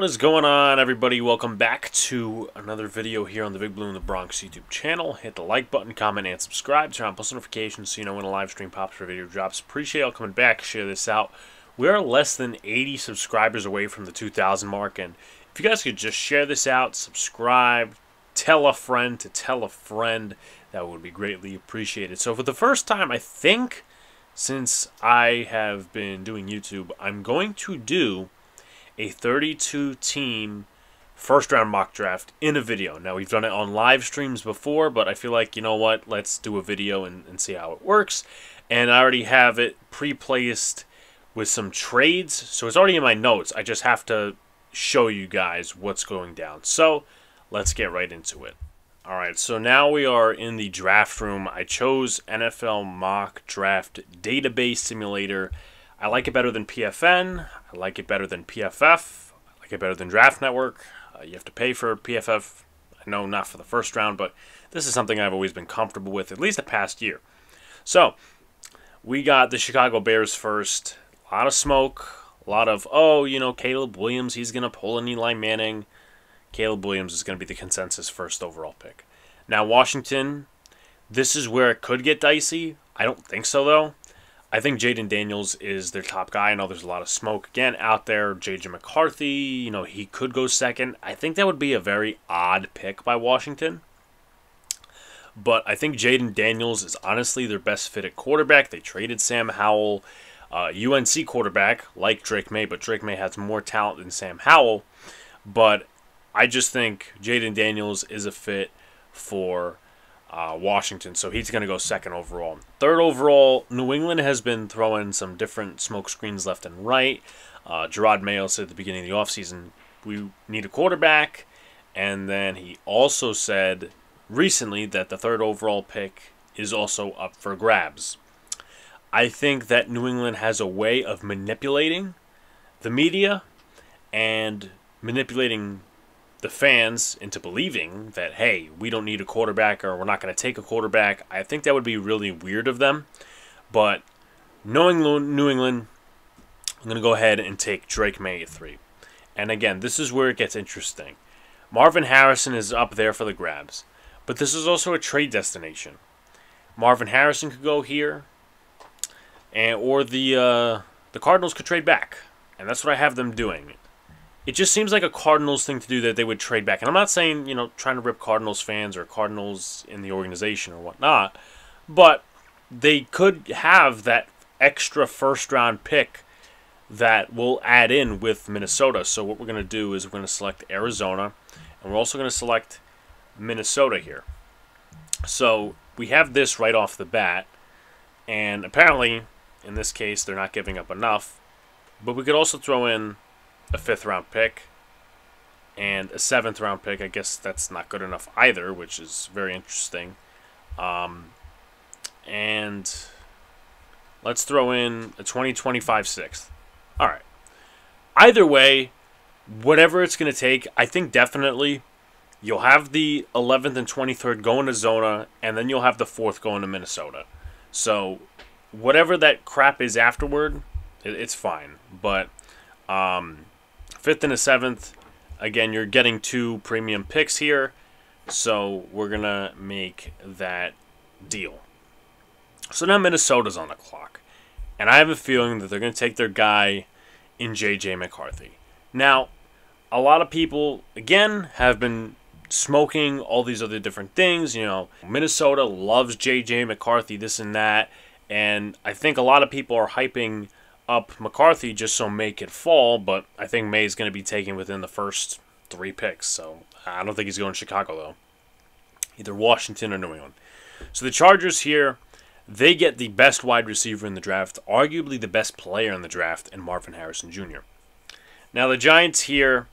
What is going on, everybody? Welcome back to another video here on the Big Blue in the Bronx YouTube channel. Hit the like button, comment, and subscribe. Turn on post notifications so you know when a live stream pops or video drops. Appreciate y'all coming back. Share this out. We are less than 80 subscribers away from the 2,000 mark, and if you guys could just share this out, subscribe, tell a friend to tell a friend, that would be greatly appreciated. So for the first time, I think, since I have been doing YouTube, I'm going to do a 32-team first-round mock draft in a video. Now, we've done it on live streams before, but I feel like, you know what, let's do a video and see how it works. And I already have it pre-placed with some trades, so it's already in my notes. I just have to show you guys what's going down. So, let's get right into it. Alright, so now we are in the draft room. I chose NFL Mock Draft Database Simulator. I like it better than PFN. I like it better than PFF. I like it better than Draft Network. You have to pay for PFF. I know not for the first round, but this is something I've always been comfortable with, at least the past year. So, we got the Chicago Bears first. A lot of smoke. A lot of, oh, you know, Caleb Williams, he's going to pull an Eli Manning. Caleb Williams is going to be the consensus first overall pick. Now, Washington, this is where it could get dicey. I don't think so, though. I think Jayden Daniels is their top guy. I know there's a lot of smoke again out there. J.J. McCarthy, you know, he could go second. I think that would be a very odd pick by Washington. But I think Jayden Daniels is honestly their best fit at quarterback. They traded Sam Howell, UNC quarterback, like Drake May, but Drake May has more talent than Sam Howell. But I just think Jayden Daniels is a fit for Washington, so he's going to go second overall. Third overall, New England has been throwing some different smoke screens left and right. Gerard Mayo said at the beginning of the offseason, we need a quarterback, and then he also said recently that the third overall pick is also up for grabs. I think that New England has a way of manipulating the media and manipulating the fans into believing that, hey, we don't need a quarterback or we're not going to take a quarterback. I think that would be really weird of them. But knowing New England, I'm going to go ahead and take Drake May at 3. And again, this is where it gets interesting. Marvin Harrison is up there for the grabs. But this is also a trade destination. Marvin Harrison could go here, or the Cardinals could trade back. And that's what I have them doing. It just seems like a Cardinals thing to do that they would trade back. And I'm not saying, you know, trying to rip Cardinals fans or Cardinals in the organization or whatnot. But they could have that extra first-round pick that we'll add in with Minnesota. So what we're going to do is we're going to select Arizona. And we're also going to select Minnesota here. So we have this right off the bat. And apparently, in this case, they're not giving up enough. But we could also throw in a 5th-round pick and a 7th-round pick. I guess that's not good enough either, which is very interesting. And let's throw in a 2025 6th. All right. Either way, whatever it's going to take, I think definitely you'll have the 11th and 23rd going to Zona, and then you'll have the 4th going to Minnesota. So whatever that crap is afterward, it's fine. But 5th and a 7th, again, you're getting 2 premium picks here, so we're going to make that deal. So now Minnesota's on the clock, and I have a feeling that they're going to take their guy in J.J. McCarthy. Now, a lot of people, again, have been smoking all these other different things. You know, Minnesota loves J.J. McCarthy, this and that, and I think a lot of people are hyping up McCarthy just so May could fall, but I think May is going to be taken within the first 3 picks, so I don't think he's going to Chicago, though. Either Washington or New England. So the Chargers here, they get the best wide receiver in the draft, arguably the best player in the draft, in Marvin Harrison Jr. Now the Giants here,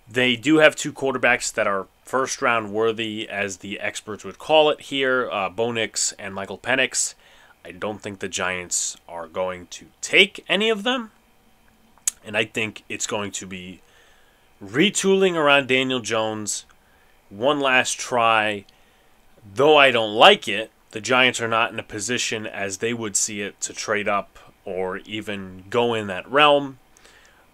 they do have 2 quarterbacks that are first-round worthy, as the experts would call it here, Bo Nix and Michael Penix. I don't think the Giants are going to take any of them. And I think it's going to be retooling around Daniel Jones. One last try. Though I don't like it, the Giants are not in a position as they would see it to trade up or even go in that realm.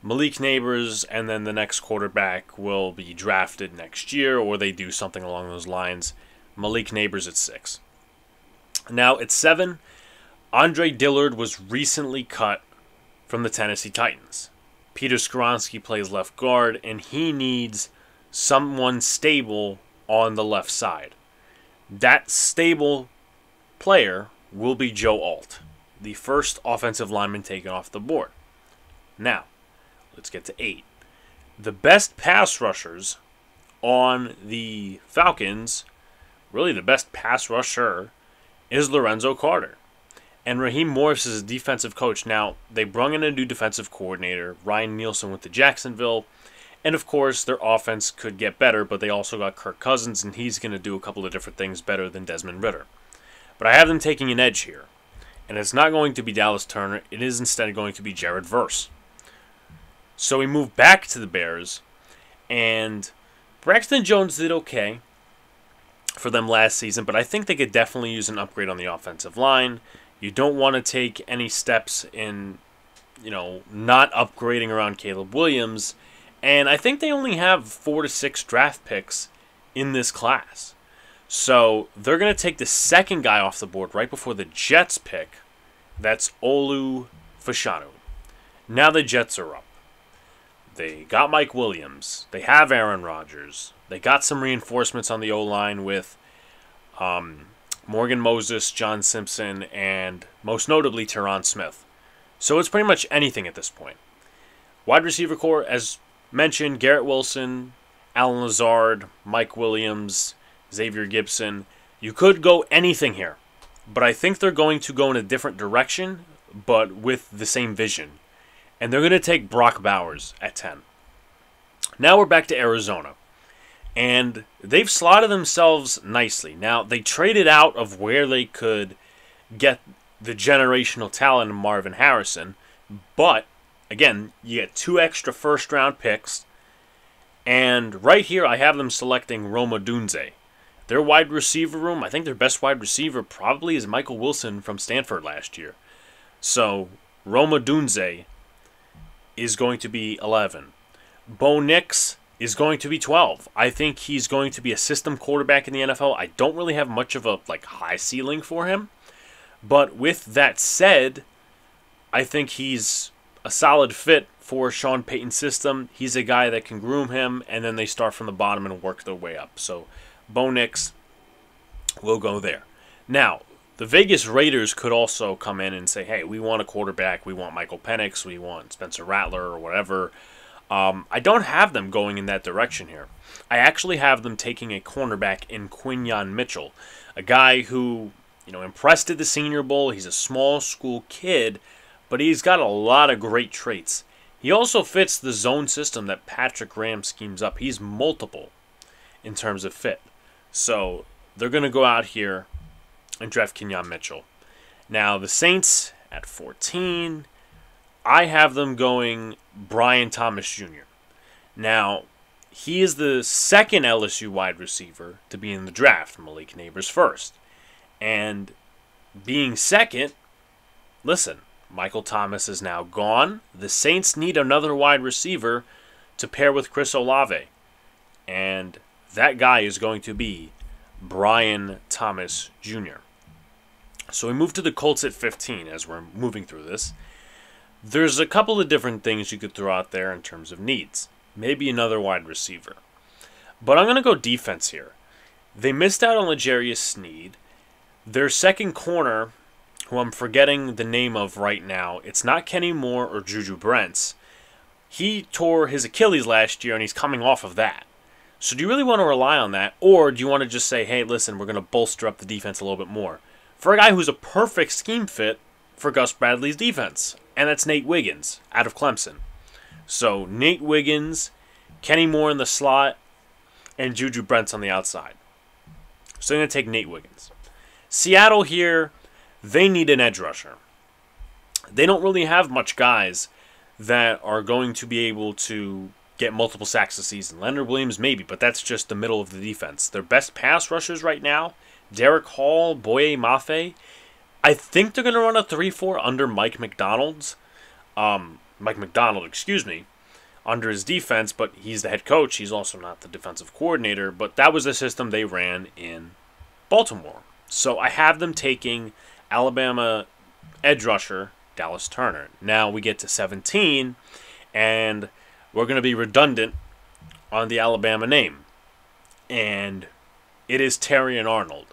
Malik Neighbors, and then the next quarterback will be drafted next year, or they do something along those lines. Malik Neighbors at 6. Now, at 7, Andre Dillard was recently cut from the Tennessee Titans. Peter Skoronski plays left guard, and he needs someone stable on the left side. That stable player will be Joe Alt, the first offensive lineman taken off the board. Now, let's get to 8. The best pass rushers on the Falcons, really the best pass rusher, is Lorenzo Carter. And Raheem Morris is a defensive coach. Now, they brought in a new defensive coordinator, Ryan Nielsen, with the Jacksonville. And, of course, their offense could get better, but they also got Kirk Cousins, and he's going to do a couple of different things better than Desmond Ridder. But I have them taking an edge here. And it's not going to be Dallas Turner. It is instead going to be Jared Verse. So we move back to the Bears, and Braxton Jones did okay for them last season, but I think they could definitely use an upgrade on the offensive line. You don't want to take any steps in, not upgrading around Caleb Williams. And I think they only have 4 to 6 draft picks in this class. So they're going to take the second guy off the board right before the Jets pick. That's Olu Fashanu. Now the Jets are up. They got Mike Williams. They have Aaron Rodgers. They got some reinforcements on the O-line with Morgan Moses, John Simpson, and most notably Tyron Smith. So it's pretty much anything at this point. Wide receiver core, as mentioned, Garrett Wilson, Allen Lazard, Mike Williams, Xavier Gibson. You could go anything here, but I think they're going to go in a different direction, but with the same vision. And they're going to take Brock Bowers at 10. Now we're back to Arizona. And they've slotted themselves nicely. Now, they traded out of where they could get the generational talent in Marvin Harrison. But, again, you get 2 extra first-round picks. And right here, I have them selecting Rome Odunze. Their wide receiver room, I think their best wide receiver probably is Michael Wilson from Stanford last year. So, Rome Odunze is going to be 11. Bo Nix is going to be 12. I think he's going to be a system quarterback in the NFL. I don't really have much of a high ceiling for him. But with that said, I think he's a solid fit for Sean Payton's system. He's a guy that can groom him, and then they start from the bottom and work their way up. So Bo Nix will go there. Now, the Vegas Raiders could also come in and say, hey, we want a quarterback. We want Michael Penix. We want Spencer Rattler or whatever. I don't have them going in that direction here. I actually have them taking a cornerback in Quinyon Mitchell, a guy who, impressed at the Senior Bowl. He's a small school kid, but he's got a lot of great traits. He also fits the zone system that Patrick Graham schemes up. He's multiple in terms of fit. So they're going to go out here and draft Quinyon Mitchell. Now, the Saints at 14, I have them going Brian Thomas Jr. Now, he is the second LSU wide receiver to be in the draft. Malik Neighbors first. And being second, listen, Michael Thomas is now gone. The Saints need another wide receiver to pair with Chris Olave. And that guy is going to be Brian Thomas Jr. So we move to the Colts at 15 as we're moving through this. There's a couple of different things you could throw out there in terms of needs. Maybe another wide receiver. But I'm going to go defense here. They missed out on L'Jarius Sneed. Their second corner, who I'm forgetting the name of right now, it's not Kenny Moore or Juju Brents. He tore his Achilles last year, and he's coming off of that. So do you really want to rely on that? Or do you want to just say, hey, listen, we're going to bolster up the defense a little bit more? For a guy who's a perfect scheme fit for Gus Bradley's defense. And that's Nate Wiggins out of Clemson. So Nate Wiggins, Kenny Moore in the slot, and Juju Brents on the outside. So I'm going to take Nate Wiggins. Seattle here, they need an edge rusher. They don't really have much guys that are going to be able to get multiple sacks this season. Leonard Williams maybe, but that's just the middle of the defense. Their best pass rushers right now, Derek Hall, Boye Mafe. I think they're going to run a 3-4 under Mike McDonald. under his defense, but he's the head coach. He's also not the defensive coordinator, but that was the system they ran in Baltimore. So I have them taking Alabama edge rusher Dallas Turner. Now we get to 17, and we're going to be redundant on the Alabama name. And it is Terrion Arnold.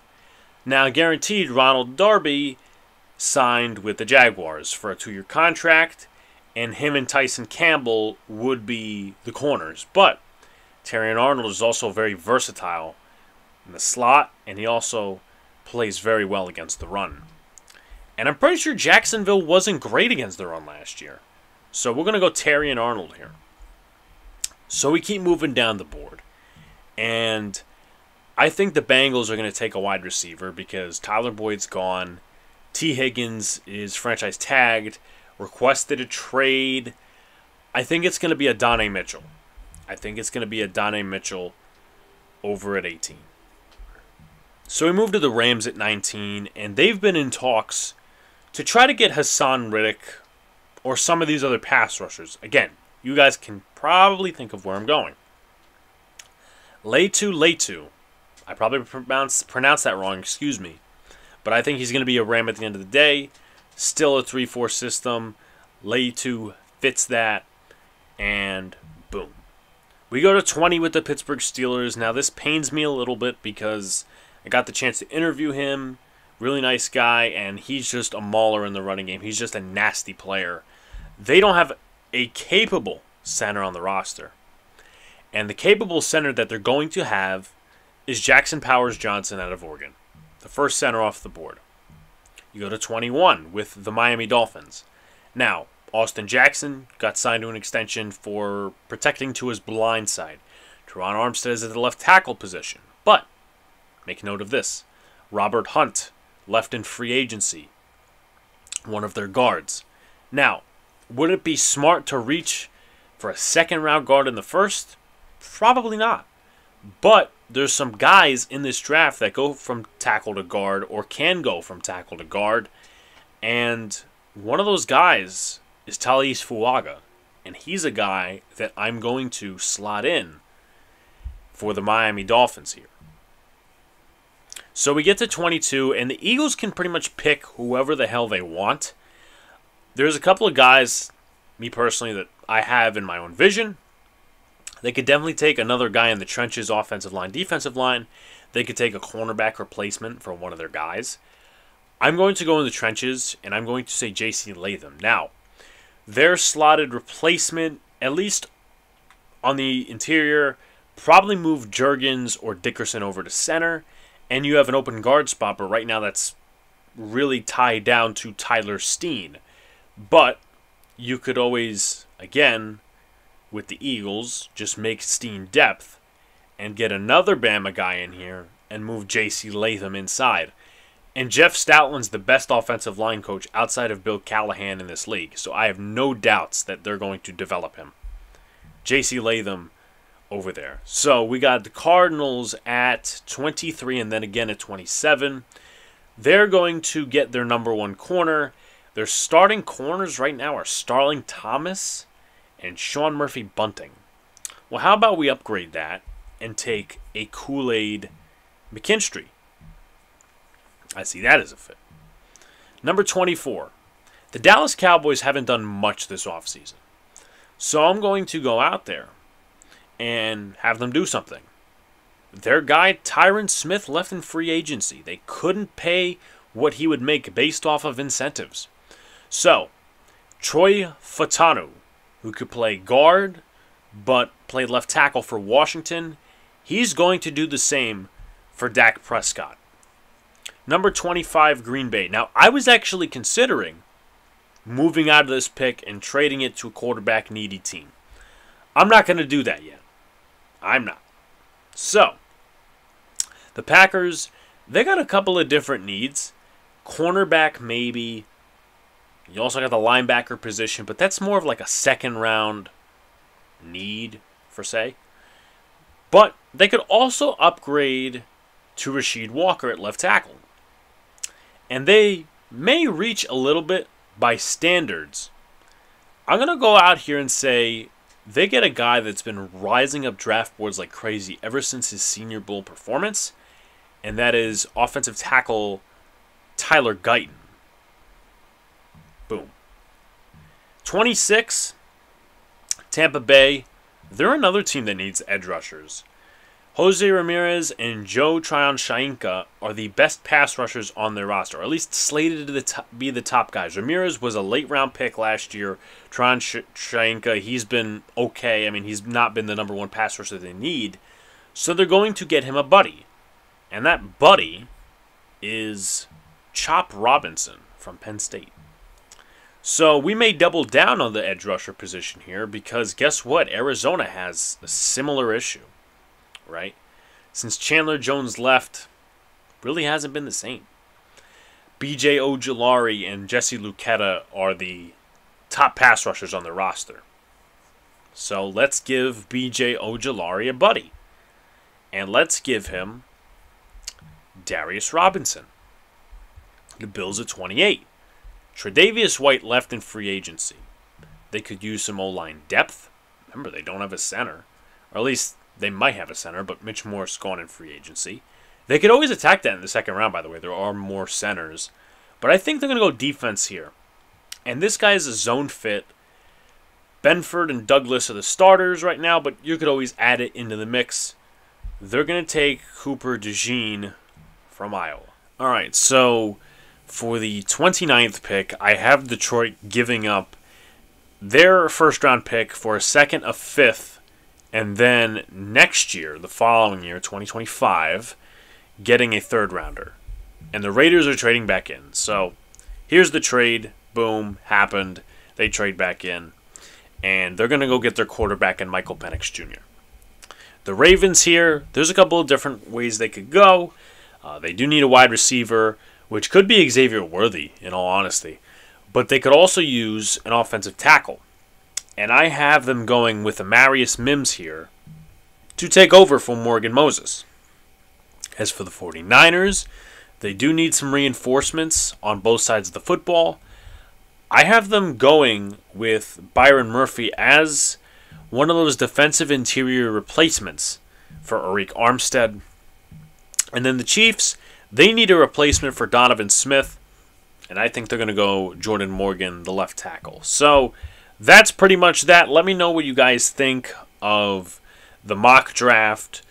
Now, guaranteed, Ronald Darby signed with the Jaguars for a 2-year contract, and him and Tyson Campbell would be the corners. But Terrion Arnold is also very versatile in the slot, and he also plays very well against the run. And I'm pretty sure Jacksonville wasn't great against the run last year. So we're going to go Terrion Arnold here. So we keep moving down the board. And I think the Bengals are going to take a wide receiver because Tyler Boyd's gone. T. Higgins is franchise tagged, requested a trade. I think it's going to be Adonai Mitchell. Over at 18. So we move to the Rams at 19, and they've been in talks to try to get Hassan Riddick or some of these other pass rushers. Again, you guys can probably think of where I'm going. Latu. I probably pronounced that wrong, excuse me. But I think he's going to be a Ram at the end of the day. Still a 3-4 system. Latu fits that. And boom. We go to 20 with the Pittsburgh Steelers. Now this pains me a little bit because I got the chance to interview him. Really nice guy, and he's just a mauler in the running game. He's just a nasty player. They don't have a capable center on the roster. And the capable center that they're going to have is Jackson Powers Johnson out of Oregon. The first center off the board. You go to 21 with the Miami Dolphins. Now, Austin Jackson got signed to an extension for protecting to his blind side. Teron Armstead is at the left tackle position. But, make note of this. Robert Hunt left in free agency. One of their guards. Now, would it be smart to reach for a second-round guard in the first? Probably not. But there's some guys in this draft that go from tackle to guard or can go from tackle to guard. And one of those guys is Talise Fuaga. And he's a guy that I'm going to slot in for the Miami Dolphins here. So we get to 22, and the Eagles can pretty much pick whoever the hell they want. There's a couple of guys, me personally, that I have in my own vision. They could definitely take another guy in the trenches, offensive line, defensive line. They could take a cornerback replacement for one of their guys. I'm going to go in the trenches, and I'm going to say J.C. Latham. Now, their slotted replacement, at least on the interior, probably move Juergens or Dickerson over to center, and you have an open guard spot, but right now that's really tied down to Tyler Steen. But you could always, again, with the Eagles, just make Steen depth and get another Bama guy in here and move J.C. Latham inside. And Jeff Stoutland's the best offensive line coach outside of Bill Callahan in this league, so I have no doubts that they're going to develop him. J.C. Latham over there. So we got the Cardinals at 23 and then again at 27. They're going to get their number one corner. Their starting corners right now are Starling Thomas and Sean Murphy Bunting. Well, how about we upgrade that and take a Kool-Aid McKinstry? I see that as a fit. Number 24. The Dallas Cowboys haven't done much this offseason. So I'm going to go out there and have them do something. Their guy, Tyron Smith, left in free agency. They couldn't pay what he would make based off of incentives. So, Troy Fautanu, who could play guard but played left tackle for Washington, he's going to do the same for Dak Prescott. Number 25, Green Bay. Now, I was actually considering moving out of this pick and trading it to a quarterback-needy team. I'm not going to do that yet. I'm not. So, the Packers, they got a couple of different needs. Cornerback, maybe. You also got the linebacker position, but that's more of like a second-round need, per se. But they could also upgrade to Rasheed Walker at left tackle. And they may reach a little bit by standards. I'm going to go out here and say they get a guy that's been rising up draft boards like crazy ever since his Senior Bowl performance, and that is offensive tackle Tyler Guyton. Boom. 26, Tampa Bay. They're another team that needs edge rushers. Jose Ramirez and Joe Tryon-Shoyinka are the best pass rushers on their roster, or at least slated to be the top guys. Ramirez was a late-round pick last year. Tryon-Shoyinka, he's been okay. I mean, he's not been the number one pass rusher they need. So they're going to get him a buddy. And that buddy is Chop Robinson from Penn State. So we may double down on the edge rusher position here because guess what? Arizona has a similar issue. Right? Since Chandler Jones left, really hasn't been the same. B.J. Ojulari and Jesse Luketa are the top pass rushers on the roster. So let's give B.J. Ojulari a buddy. And let's give him Darius Robinson. The Bills at 28. Tre'Davious White left in free agency. They could use some O-line depth. Remember, they don't have a center. Or at least they might have a center, but Mitch Morse gone in free agency. They could always attack that in the second round, by the way. There are more centers. But I think they're going to go defense here. And this guy is a zone fit. Benford and Douglas are the starters right now, but you could always add it into the mix. They're going to take Cooper DeJean from Iowa. All right, so for the 29th pick, I have Detroit giving up their first-round pick for a second, a fifth, and then next year, the following year, 2025, getting a third-rounder. And the Raiders are trading back in. So here's the trade. Boom, happened. They trade back in. And they're going to go get their quarterback in Michael Penix Jr. The Ravens here, there's a couple of different ways they could go. They do need a wide receiver, which could be Xavier Worthy, in all honesty. But they could also use an offensive tackle. And I have them going with Amarius Mims here to take over for Morgan Moses. As for the 49ers, they do need some reinforcements on both sides of the football. I have them going with Byron Murphy as one of those defensive interior replacements for Arik Armstead. And then the Chiefs, they need a replacement for Donovan Smith. And I think they're going to go Jordan Morgan, the left tackle. So that's pretty much that. Let me know what you guys think of the mock draft.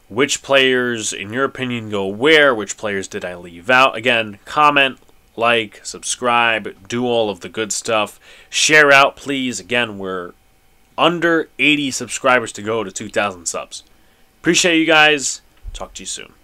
Which players, in your opinion, go where? Which players did I leave out? Again, comment, like, subscribe, do all of the good stuff. Share out, please. Again, we're under 80 subscribers to go to 2,000 subs. Appreciate you guys. Talk to you soon.